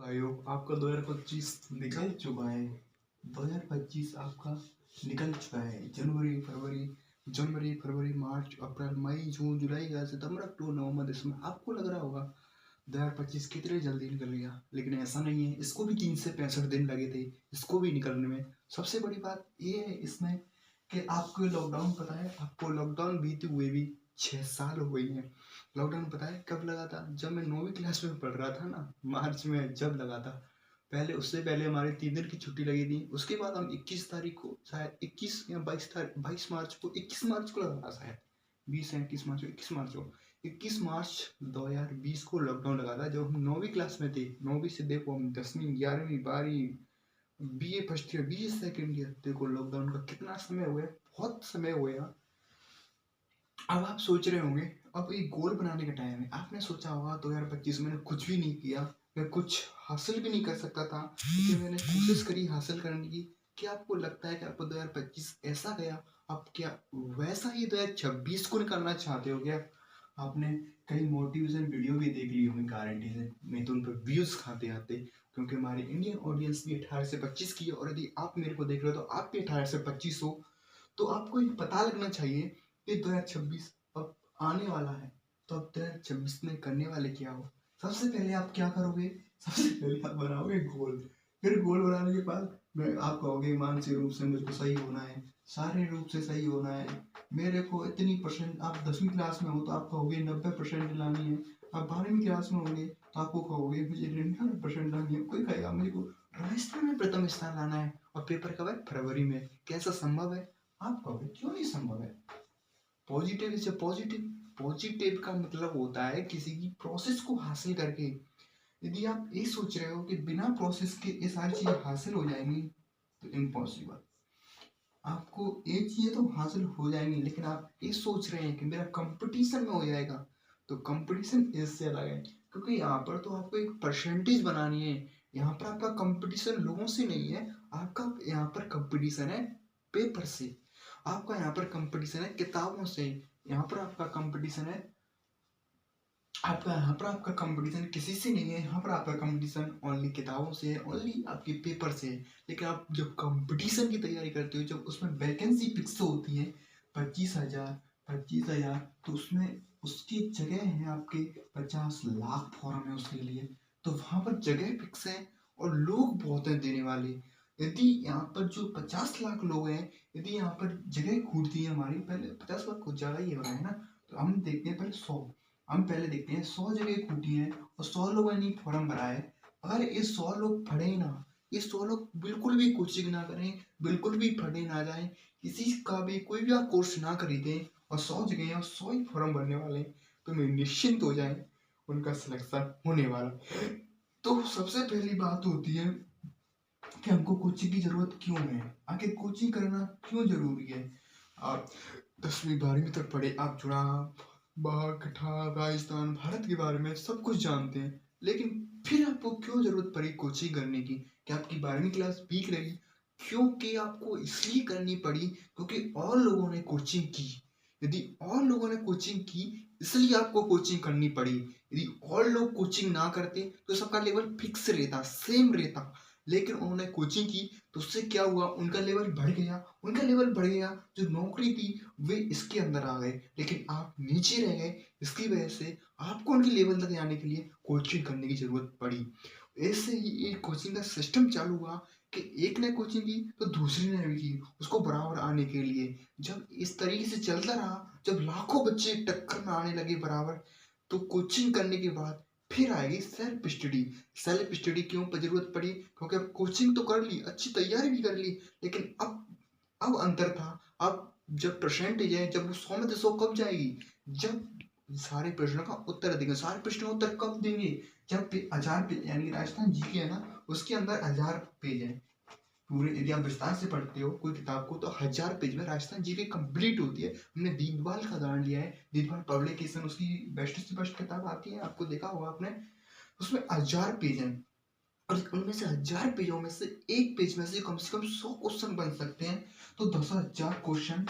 भाइयों, आपका 2025 निकल चुका है। 2025 आपका निकल चुका है। जनवरी, फरवरी, मार्च, अप्रैल, मई, जून, जुलाई, अगस्त, सितंबर, अक्टूबर, नवंबर, दिसंबर। आपको लग रहा होगा 2025 कितने जल्दी निकल गया, लेकिन ऐसा नहीं है। इसको भी 365 दिन लगे थे इसको भी निकलने में। सबसे बड़ी बात ये है इसमें कि आपको लॉकडाउन पता है। आपको लॉकडाउन बीते हुए भी 6 साल हो गई हैं। लॉकडाउन पता है कब लगा था? जब मैं 9वीं क्लास में पढ़ रहा था ना, मार्च में जब लगा था। पहले उससे पहले हमारी 3 दिन की छुट्टी लगी थी। उसके बाद हम 21 तारीख को, शायद 21 या 22 मार्च को, 21 मार्च को लगा था शायद। 20 या 21 मार्च 2020 को लॉकडाउन लगा था, जब हम 9वीं क्लास में थे। 9वीं से देखो हम 10वीं, 11वीं, 12वीं, BA first year, BA second year, देखो लॉकडाउन का कितना समय हुआ है। बहुत समय हो गया। अब आप सोच रहे होंगे अब एक गोल बनाने का टाइम है। आपने सोचा होगा 2025 में मैंने कुछ भी नहीं किया, मैं कुछ हासिल भी नहीं कर सकता था, लेकिन मैंने कोशिश करी हासिल करने की। क्या आपको लगता है कि आपको 2025 ऐसा गया? आप क्या वैसा ही 2026 को निकालना चाहते हो क्या? आपने कई मोटिवेशन वीडियो भी देख ली होंगी गारंटी से, नहीं तो उन पर व्यूज खाते आते। क्योंकि हमारी इंडियन ऑडियंस भी 18 से 25 की है, और यदि आप मेरे को देख रहे हो तो आप भी 18 से 25 हो। तो आपको ये पता लगना चाहिए कि 2026 अब आने वाला है। तो अब 2026 में करने वाले क्या हो? सबसे पहले आप क्या करोगे? सबसे पहले आप बनाओगे गोल। फिर गोल बनाने के बाद मैं आप कहोगे मानसिक रूप से मेरे को सही होना है, शारीरिक रूप से सही होना है, मेरे को इतनी परसेंट। आप 10वीं क्लास में हो तो आप कहोगे 90% लानी है। आप 12वीं क्लास में होंगे तो आपको कहोगे मुझे 99% लानी है। कोई कहेगा मुझे को राजस्थान में प्रथम स्थान लाना है, और पेपर कब है? फरवरी में। कैसा संभव है? आप कहोगे क्यों नहीं संभव है। पॉजिटिव से पॉजिटिव का मतलब होता है किसी की प्रोसेस को हासिल करके। यदि आप ये सोच रहे हो कि बिना प्रोसेस के ये सारी चीजें हासिल हो जाएंगी, तो इम्पॉसिबल। आपको ये चीजें तो हासिल हो जाएंगी, लेकिन आप ये सोच रहे हैं कि मेरा कंपटीशन में हो जाएगा, तो कंपटीशन इससे अलग है। क्योंकि यहाँ पर तो आपको एक परसेंटेज बनानी है। यहाँ पर आपका कंपटीशन लोगों से नहीं है, आपका यहाँ पर कंपटीशन है पेपर से। आपका यहाँ पर कंपटीशन है किताबों से। यहाँ पर आपका कंपटीशन है आपका कंपटीशन किसी से नहीं है। यहाँ पर आपका कंपटीशन ओनली किताबों से है, ओनली आपके पेपर से है। लेकिन आप जब कंपटीशन की तैयारी करते हो, जब उसमें वैकेंसी फिक्स होती है 25,000, तो उसमें उसकी जगह है आपके 50 लाख फॉर्म है उसके लिए। तो वहां पर जगह फिक्स है और लोग बहुत हैं देने वाले। यदि यहाँ पर जो 50 लाख लोग हैं, यदि यहाँ पर जगह खूटती है हमारी, पहले 50 लाख कुछ ज्यादा ही हो रहा है ना, तो हम देखते हैं पहले 100। हम पहले देखते हैं 100 जगह खूटी है और 100 लोगों ने फॉर्म भरा है। अगर ये 100 लोग पढ़े ना, ये 100 लोग बिल्कुल भी कोचिंग ना करें, बिल्कुल भी पढ़े ना जाए, किसी का भी कोई भी आप कोर्स ना खरीदें, और 100 जगह और 100 ही फॉर्म भरने वाले, तो मैं निश्चिंत हो जाए उनका सिलेक्शन होने वाला। तो सबसे पहली बात होती है कि हमको कोचिंग की जरूरत क्यों है, आखिर कोचिंग करना क्यों जरूरी है। आप 10वीं 12वीं तक पढ़े, आप जुड़ाव, बाघ, कठार, राजस्थान, भारत के बारे में सब कुछ जानते हैं, लेकिन फिर आपको क्यों जरूरत पड़ी कोचिंग करने की? क्या आपकी 12वीं क्लास वीक रही? क्योंकि आपको इसलिए करनी पड़ी क्योंकि और लोगों ने कोचिंग की। यदि और लोगों ने कोचिंग की, इसलिए आपको कोचिंग करनी पड़ी। यदि और लोग कोचिंग ना करते तो सबका लेवल फिक्स रहता, सेम रहता। लेकिन उन्होंने कोचिंग की, तो उससे क्या हुआ? उनका लेवल बढ़ गया। जो नौकरी थी वे इसके अंदर आ गए, लेकिन आप नीचे रह गए। इसकी वजह से आपको उनके लेवल तक जाने के लिए कोचिंग करने की जरूरत पड़ी। ऐसे ही एक कोचिंग का सिस्टम चालू हुआ कि एक ने कोचिंग की तो दूसरे ने भी की, उसको बराबर आने के लिए। जब इस तरीके से चलता रहा, जब लाखों बच्चे टक्कर में आने लगे बराबर, तो कोचिंग करने के बाद फिर आएगी सेल्फ स्टडी। सेल्फ स्टडी क्यों जरूरत पड़ी? क्योंकि अब कोचिंग तो कर ली, अच्छी तैयारी भी कर ली, लेकिन अब अंतर था। अब जब परसेंटेज है, जब वो 100 में से 100 कब जाएगी? जब सारे प्रश्नों का उत्तर देंगे। सारे प्रश्नों का उत्तर कब देंगे? जब 1000 पेज, यानी राजस्थान जीके है ना, उसके अंदर 1000 पेज है पूरे। यदि आप विस्तार से पढ़ते हो कोई किताब को, तो 1000 पेज में राजस्थान जीके कंप्लीट होती है। हमने दीनदयाल का उदाहरण लिया है, दीनदयाल पब्लिकेशन, उसकी बेस्ट से बेस्ट किताब आती है, आपको देखा होगा आपने। उसमें 1000 पेज है, और उनमें से 1000 पेजों में से एक पेज में से कम 100 क्वेश्चन बन सकते हैं। तो 10,000 क्वेश्चन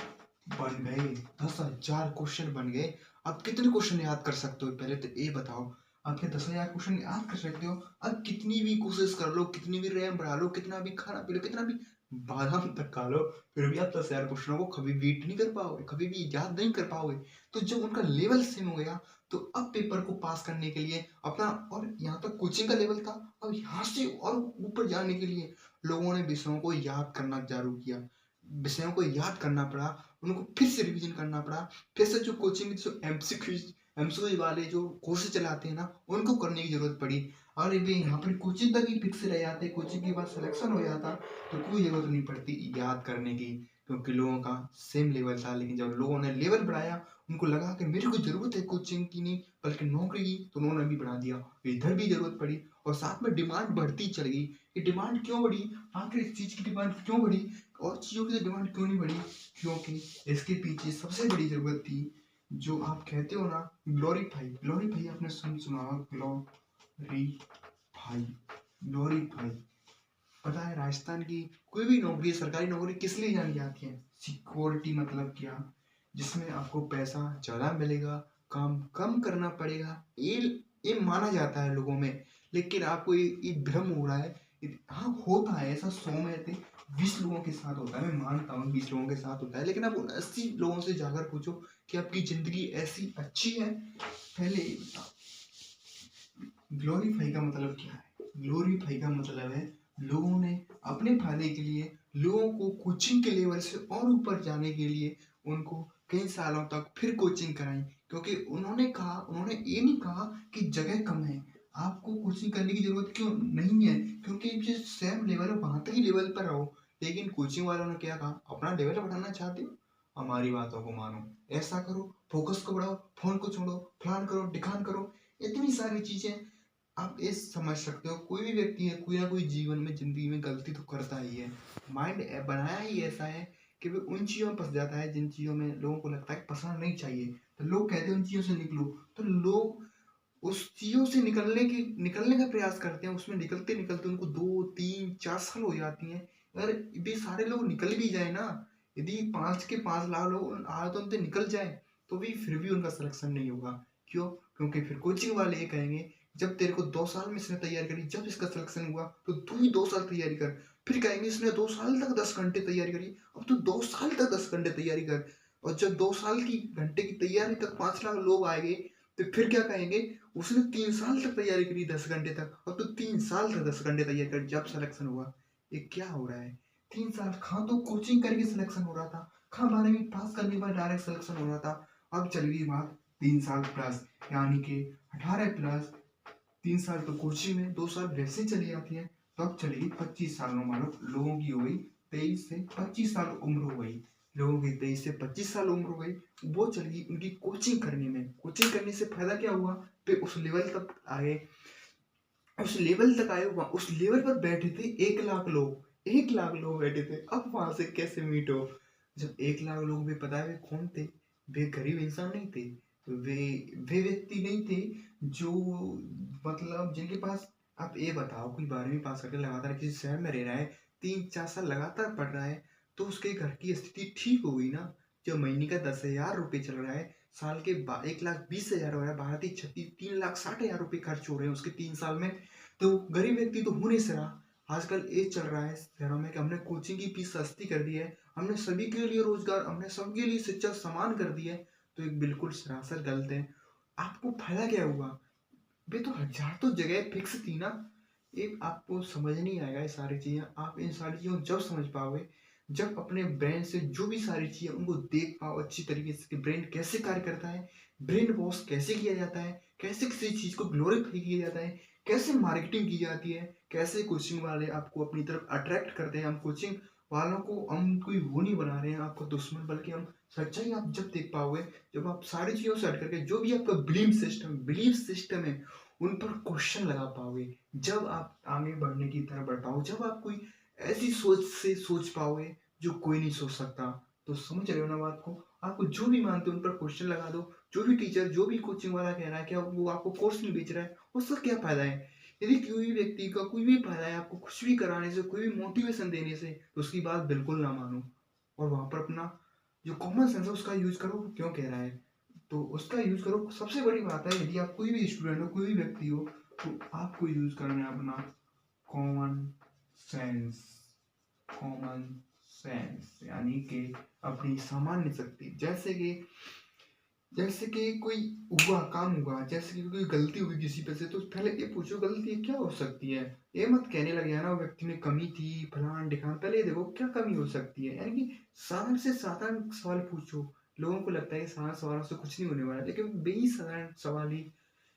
बन गए। 10,000 क्वेश्चन बन गए। आप कितने क्वेश्चन याद कर सकते हो? पहले तो ये बताओ। आपके 10,000 क्वेश्चन याद कर सकते हो। अब कितनी भी कोशिश कर लो, कितनी भी रैम बढ़ा लो, कितना भी खाना पी लो, कितना भी बादाम तक खा लो, फिर भी आप 10,000 क्वेश्चनों को कभी बीट नहीं कर पाओगे, कभी भी याद नहीं कर पाओगे। तो जब उनका लेवल सेम हो गया, तो अब पेपर को पास करने के लिए अपना, और यहाँ तक कोचिंग का लेवल था, अब यहाँ से और ऊपर जाने के लिए लोगों ने विषयों को याद करना चालू किया। विषयों को याद करना पड़ा, उनको फिर से रिवीजन करना पड़ा, फिर से जो कोचिंग जो एमसीक्यू वाले जो कोर्स चलाते हैं ना, उनको करने की जरूरत पड़ी। और ये यहाँ पर कोचिंग तक ही फिक्स रह जाते, कोचिंग के बाद सिलेक्शन हो जाता, तो कोई जरूरत नहीं पड़ती याद करने की, क्योंकि लोगों का सेम लेवल था। लेकिन जब लोगों ने लेवल बढ़ाया, उनको लगा कि मेरे को जरूरत है कोचिंग की नहीं बल्कि नौकरी की, तो उन्होंने भी बढ़ा दिया, इधर भी जरूरत पड़ी, और साथ में डिमांड बढ़ती चल गई। ये डिमांड क्यों बढ़ी, आखिर इस चीज की डिमांड क्यों बढ़ी, और चीजों की डिमांड क्यों नहीं बढ़ी, क्योंकि इसके पीछे सबसे बड़ी जरूरत थी, जो आप कहते हो ना, ग्लोरीफाई। ग्लोरीफाई आपने सुना होगा, ग्लोरीफाई, ग्लोरीफाई। पता है राजस्थान की कोई भी नौकरी, सरकारी नौकरी किस लिए जानी जाती है? सिक्योरिटी मतलब क्या, जिसमें आपको पैसा ज्यादा मिलेगा, काम कम करना पड़ेगा, ये माना जाता है लोगों में। लेकिन आपको ये भ्रम हो रहा है। हाँ होता है ऐसा, 100 में से 20 लोगों के साथ होता है, मैं मानता हूँ 20 लोगों के साथ होता है, लेकिन आप उन 80 लोगों से जाकर पूछो कि आपकी जिंदगी ऐसी अच्छी है, पहले ये बताओ। ग्लोरीफाई का मतलब क्या है? ग्लोरीफाई का मतलब है लोगों ने अपने फायदे के लिए लोगों को कोचिंग के लेवल से और ऊपर जाने के लिए उनको कई सालों तक फिर कोचिंग कराई, क्योंकि उन्होंने ये नहीं कहा कि जगह कम है, आपको कोचिंग करने की जरूरत क्यों नहीं है, क्योंकि जो सेम लेवल है वहां तक ही लेवल पर रहो। लेकिन कोचिंग वालों ने क्या कहा, अपना लेवल बढ़ाना चाहते हो, हमारी बातों को मानो, ऐसा करो, फोकस को बढ़ाओ, फोन को छोड़ो, फलान करो, ढिकान करो, इतनी सारी चीजें। आप ये समझ सकते हो, कोई भी व्यक्ति है, कोई ना कोई जीवन में जिंदगी में गलती तो करता ही है। माइंड बनाया ही ऐसा है कि वो उन चीजों में फंस जाता है जिन चीजों में लोगों को लगता है फंसना नहीं चाहिए। तो लोग कहते हैं उन चीजों से निकलो, तो लोग उस चीजों से निकलने का प्रयास करते हैं, उसमें निकलते निकलते उनको 2 3 4 साल हो जाती हैं। अगर यदि सारे लोग निकल भी जाए ना, यदि 5 के 5 लाख लोग आदतों से निकल जाए, तो भी फिर भी उनका सिलेक्शन नहीं होगा। क्यों? क्योंकि फिर कोचिंग वाले ये कहेंगे, जब तेरे को 2 साल में इसने तैयारी करी, जब इसका सिलेक्शन हुआ तो तू ही 2 साल तैयारी कर। फिर कहेंगे इसने 2 साल तक 10 घंटे तैयारी करी, अब तू 2 साल तक 10 घंटे तैयारी कर। और जब 2 साल की घंटे की तैयारी तक 5 लाख लोग आएंगे, तो फिर क्या कहेंगे, उसने 3 साल तक तैयारी करी 10 घंटे तक, और तो 3 साल तक 10 घंटे तैयारी कर, जब सिलेक्शन हुआ। ये क्या हो रहा है? 3 साल खा तो कोचिंग करके सिलेक्शन हो रहा था, खा 12वीं पास करने के बाद डायरेक्ट सिलेक्शन हो रहा था। अब चल गई बात 3 साल प्लस, यानी कि 18 प्लस 3 साल तो कोचिंग में, 2 साल वैसे चली जाती है, तो अब चलेगी 25 साल। मानो लोगों की हो गई 23 से 25 साल उम्र हो गई, लोगों की 23 से 25 साल उम्र हो गई, वो चलेगी उनकी कोचिंग करने में। कोचिंग करने से फायदा क्या हुआ, फिर उस लेवल तक आए, उस लेवल तक आए, उस लेवल पर बैठे थे 1 लाख लोग, 1 लाख लोग बैठे थे। अब वहां से कैसे मीट हो? जब 1 लाख लोग भी, पता है वे कौन थे? वे गरीब इंसान नहीं थे, वे वे व्यक्ति नहीं थे जो, मतलब जिनके पास, आप ये बताओ कोई 12वीं पास करके लगातार किसी शहर में रह रहा है, 3 4 साल लगातार पढ़ रहा है, तो उसके घर की स्थिति ठीक हो गई ना। जो महीने का 10,000 रुपये चल रहा है, साल के 1,20,000 हो रहा है, 3,60,000 रुपये खर्च हो रहे हैं उसके 3 साल में। तो गरीब व्यक्ति तो हो नहीं सका। आजकल ये चल रहा है शहरों में कि हमने कोचिंग की फीस सस्ती कर दी है, हमने सभी के लिए रोजगार, हमने सबके लिए शिक्षा समान कर दी है, तो एक बिल्कुल सरासर गलत है। आपको फायदा क्या हुआ? वे तो हजार तो जगह फिक्स थी ना। ये आपको समझ नहीं आएगा ये सारी चीजें, आप इन सारी चीजों को जब समझ पाओगे, जब अपने ब्रेन से जो भी सारी चीजें उनको देख पाओ अच्छी तरीके से कि ब्रेन कैसे कार्य करता है, ब्रेन वॉश कैसे किया जाता है, कैसे किसी चीज को ग्लोरीफाई किया जाता है, कैसे मार्केटिंग की जाती है, कैसे कोचिंग वाले आपको अपनी तरफ अट्रैक्ट करते हैं। हम कोचिंग वालों को हम कोई वो नहीं बना रहे हैं आपको दुश्मन, बल्कि हम सच्चाई आप जब देख पाओगे, जब आप सारी चीजों से हट करके जो भी आपका बिलीफ सिस्टम है उन पर क्वेश्चन लगा पाओगे, जब आप आगे बढ़ने की तरफ बढ़ पाओगे, जब आप कोई ऐसी सोच से सोच पाओगे जो कोई नहीं सोच सकता। तो समझ रहे हो ना बात को? आपको जो भी मानते हो उन पर क्वेश्चन लगा दो, जो भी टीचर, जो भी कोचिंग वाला कह रहा है क्या वो आपको कोर्स नहीं बेच रहा है, उसका क्या फायदा है? यदि कोई भी व्यक्ति का कोई भी फायदा है आपको कुछ भी कराने से, कोई भी मोटिवेशन देने से, तो उसकी बात बिल्कुल ना मानो, और वहां पर अपना जो कॉमन सेंस है उसका यूज करो, वो क्यों कह रहा है। तो उसका यूज़ करो। सबसे बड़ी बात है, यदि आप कोई भी स्टूडेंट हो, कोई भी व्यक्ति हो, तो आपको यूज़ करना है अपना कॉमन सेंस। कॉमन सेंस यानी कि अपनी सामान्य शक्ति। जैसे कि कोई हुआ काम हुआ, जैसे कि कोई गलती हुई किसी पे से, तो पहले ये पूछो गलती क्या हो सकती है। ये मत कहने लगे ना वो व्यक्ति में कमी थी फलान ढिकान, पहले ये देखो क्या कमी हो सकती है। यानी कि साधारण से साधारण सवाल पूछो। लोगों को लगता है कि साधारण सवालों से कुछ नहीं होने वाला, लेकिन बेही साधारण सवाल ही,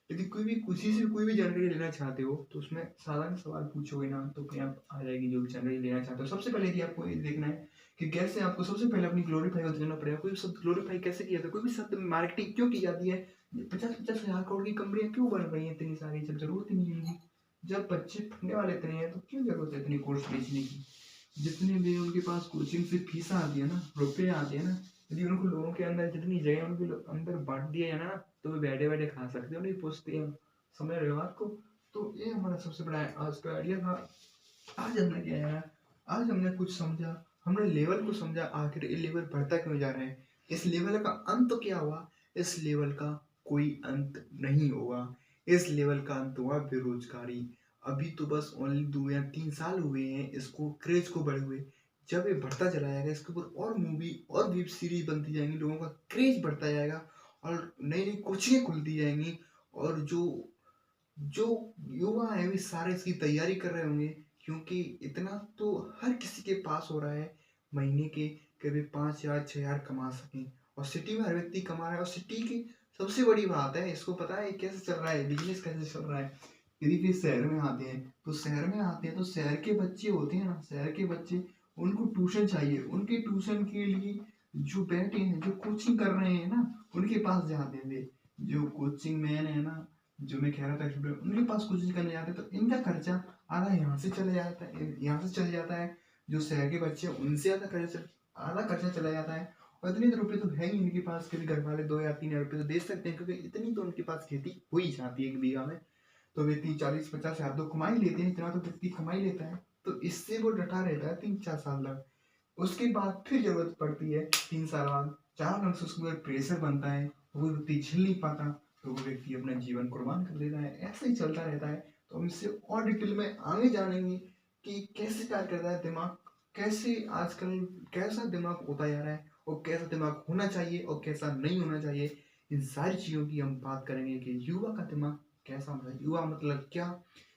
यदि कोई भी किसी से कोई भी जानकारी लेना चाहते हो तो उसमें साधारण सवाल पूछोगे ना तो अपने आप आ जाएगी जो भी जानकारी लेना चाहते हो। सबसे पहले यदि आपको ये देखना है कि कैसे आपको सबसे पहले अपनी ग्लोरीफाई को करना पड़ेगा। कोई भी शब्द ग्लोरीफाई कैसे किया जाता है, कोई भी शब्द मार्केटिंग क्यों की जाती है, 50-50 हजार करोड़ की कंपनियां क्यों बन रही हैं इतनी सारी, जब जरूरत ही नहीं है इनकी। जब बच्चे पढ़ने वाले इतने हैं तो क्यों जरूरत है इतनी कोर्स बेचने की। जितने भी उनके पास कोचिंग से फीस आती है ना, रुपये आते हैं ना, यदि उनको लोगों के अंदर जितनी जगह उनके अंदर बांट दिया है ना, तो वे बैठे बैठे खा सकते हैं, नहीं पूछते हैं। समझ रहे हो बात को। तो ये हमारा सबसे बड़ा आज का आइडिया था। आज हमने क्या है, आज हमने कुछ समझा, हमने लेवल को समझा, आखिर ये लेवल बढ़ता क्यों जा रहा है, इस लेवल का अंत क्या हुआ। इस लेवल का कोई अंत नहीं होगा। इस लेवल का अंत हुआ बेरोजगारी। अभी तो बस ओनली 2 या 3 साल हुए हैं इसको क्रेज को बढ़े हुए। जब ये बढ़ता चला जाएगा, इसके ऊपर और मूवी और वेब सीरीज बनती जाएंगी, लोगों का क्रेज बढ़ता जाएगा और नई नई कोचिंगें खुलती जाएंगी, और जो जो युवा है वे सारे इसकी तैयारी कर रहे होंगे, क्योंकि इतना तो हर किसी के पास हो रहा है महीने के कभी 5 या 6 हजार कमा सकें। और सिटी में हर व्यक्ति कमा रहा है, और सिटी की सबसे बड़ी बात है, इसको पता है कैसे चल रहा है, बिजनेस कैसे चल रहा है। यदि फिर शहर में आते हैं तो शहर के बच्चे होते हैं ना, शहर के बच्चे, उनको ट्यूशन चाहिए। उनके ट्यूशन के लिए जो बैठे हैं, जो कोचिंग कर रहे हैं ना, उनके पास जाते हैं वे। जो कोचिंग मैन है ना, जो मैं कह रहा था स्टूडेंट, उनके पास कोचिंग करने जाते हैं, तो इनका खर्चा आधा यहाँ से चले जाता है, जो शहर के बच्चे हैं उनसे आधा खर्चा चला जाता है। और इतने तो रुपये तो है ही इनके पास, कभी घर वाले 2 या 3 हजार रुपये तो दे सकते हैं, क्योंकि इतनी तो उनके पास खेती हो ही जाती है 1 बीघा में। तो वे 30-40-50 हजार तो कमा ही लेते हैं, इतना तो व्यक्ति कमा ही लेता है। तो इससे वो डटा रहता है 3-4 साल तक। उसके बाद फिर जरूरत पड़ती है 3 साल बाद, 4 वर्ष उसके बाद प्रेशर बनता है, वो व्यक्ति झेल नहीं पाता, तो वो व्यक्ति अपना जीवन कुर्बान कर देता है। ऐसे ही चलता रहता है। तो हम इससे और डिटेल में आगे जानेंगे कि कैसे कार्य करता है दिमाग, कैसे आजकल कैसा दिमाग होता जा रहा है, और कैसा दिमाग होना चाहिए और कैसा नहीं होना चाहिए। इन सारी चीज़ों की हम बात करेंगे कि युवा का दिमाग कैसा होना चाहिए। युवा मतलब क्या,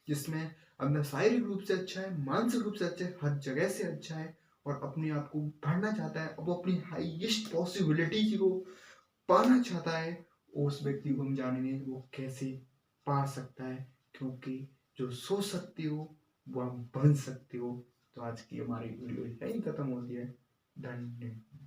जिसमें अपना शारीरिक रूप से अच्छा है, मानसिक रूप से अच्छा है, हर जगह से अच्छा है, और अपने आप को बढ़ना चाहता है, वो अपनी हाईएस्ट पॉसिबिलिटी को पाना चाहता है। उस व्यक्ति को हम जानेंगे वो कैसे पा सकता है, क्योंकि जो सोच सकते हो वो आप बन सकते हो। तो आज की हमारी वीडियो यही खत्म होती है। धन्यवाद।